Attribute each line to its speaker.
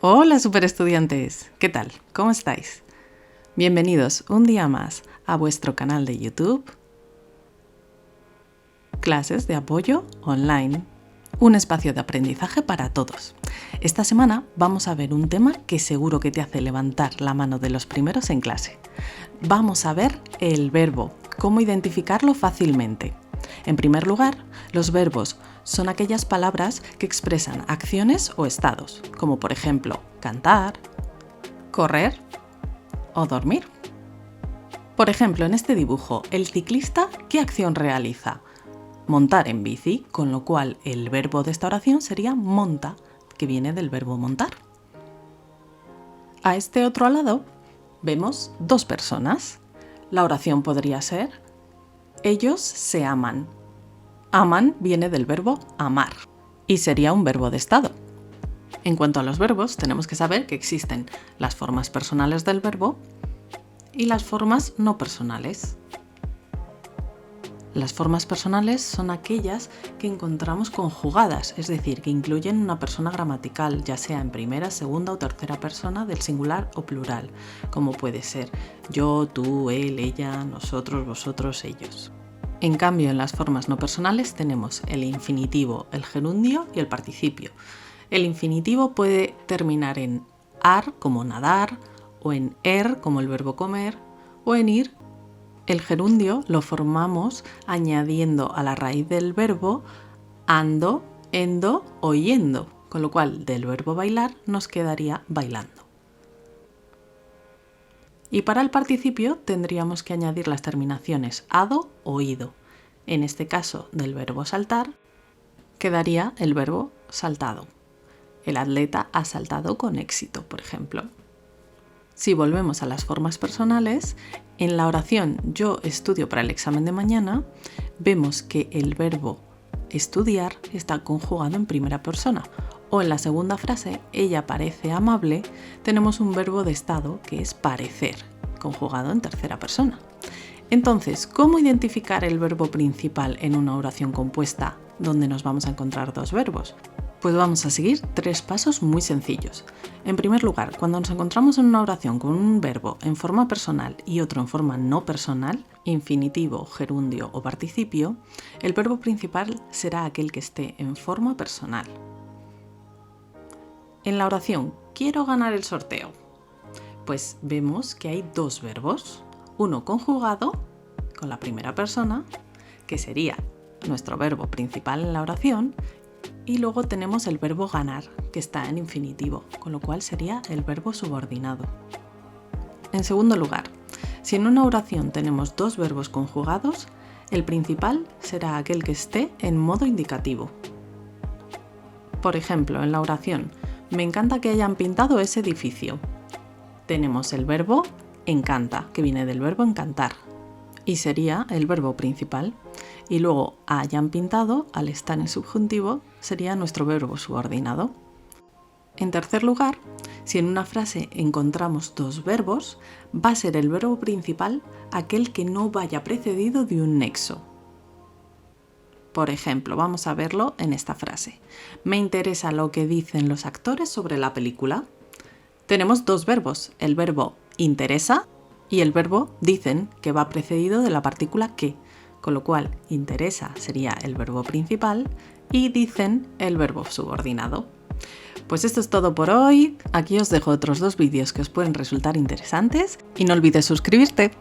Speaker 1: Hola superestudiantes, ¿qué tal? ¿Cómo estáis? Bienvenidos un día más a vuestro canal de YouTube, Clases de Apoyo Online, un espacio de aprendizaje para todos. Esta semana vamos a ver un tema que seguro que te hace levantar la mano de los primeros en clase. Vamos a ver el verbo, cómo identificarlo fácilmente. En primer lugar, los verbos son aquellas palabras que expresan acciones o estados, como por ejemplo cantar, correr o dormir. Por ejemplo, en este dibujo, el ciclista, ¿qué acción realiza? Montar en bici, con lo cual el verbo de esta oración sería monta, que viene del verbo montar. A este otro lado vemos dos personas. La oración podría ser: ellos se aman. Aman viene del verbo amar y sería un verbo de estado. En cuanto a los verbos, tenemos que saber que existen las formas personales del verbo y las formas no personales. Las formas personales son aquellas que encontramos conjugadas, es decir, que incluyen una persona gramatical, ya sea en primera, segunda o tercera persona del singular o plural, como puede ser yo, tú, él, ella, nosotros, vosotros, ellos. En cambio, en las formas no personales tenemos el infinitivo, el gerundio y el participio. El infinitivo puede terminar en ar, como nadar, o en er, como el verbo comer, o en ir. El gerundio lo formamos añadiendo a la raíz del verbo ando, endo o yendo, con lo cual del verbo bailar nos quedaría bailando. Y para el participio tendríamos que añadir las terminaciones ado o ido. En este caso, del verbo saltar, quedaría el verbo saltado. El atleta ha saltado con éxito, por ejemplo. Si volvemos a las formas personales, en la oración yo estudio para el examen de mañana, vemos que el verbo estudiar está conjugado en primera persona. O en la segunda frase, ella parece amable, tenemos un verbo de estado que es parecer, conjugado en tercera persona. Entonces, ¿cómo identificar el verbo principal en una oración compuesta donde nos vamos a encontrar dos verbos? Pues vamos a seguir tres pasos muy sencillos. En primer lugar, cuando nos encontramos en una oración con un verbo en forma personal y otro en forma no personal, infinitivo, gerundio o participio, el verbo principal será aquel que esté en forma personal. En la oración quiero ganar el sorteo, pues vemos que hay dos verbos, uno conjugado con la primera persona, que sería nuestro verbo principal en la oración, y luego tenemos el verbo ganar, que está en infinitivo, con lo cual sería el verbo subordinado. En segundo lugar, si en una oración tenemos dos verbos conjugados, el principal será aquel que esté en modo indicativo. Por ejemplo, en la oración me encanta que hayan pintado ese edificio. Tenemos el verbo encanta, que viene del verbo encantar, y sería el verbo principal. Y luego hayan pintado, al estar en subjuntivo, sería nuestro verbo subordinado. En tercer lugar, si en una frase encontramos dos verbos, va a ser el verbo principal aquel que no vaya precedido de un nexo. Por ejemplo, vamos a verlo en esta frase. Me interesa lo que dicen los actores sobre la película. Tenemos dos verbos, el verbo interesa y el verbo dicen, que va precedido de la partícula que, con lo cual interesa sería el verbo principal y dicen el verbo subordinado. Pues esto es todo por hoy. Aquí os dejo otros dos vídeos que os pueden resultar interesantes y no olvides suscribirte.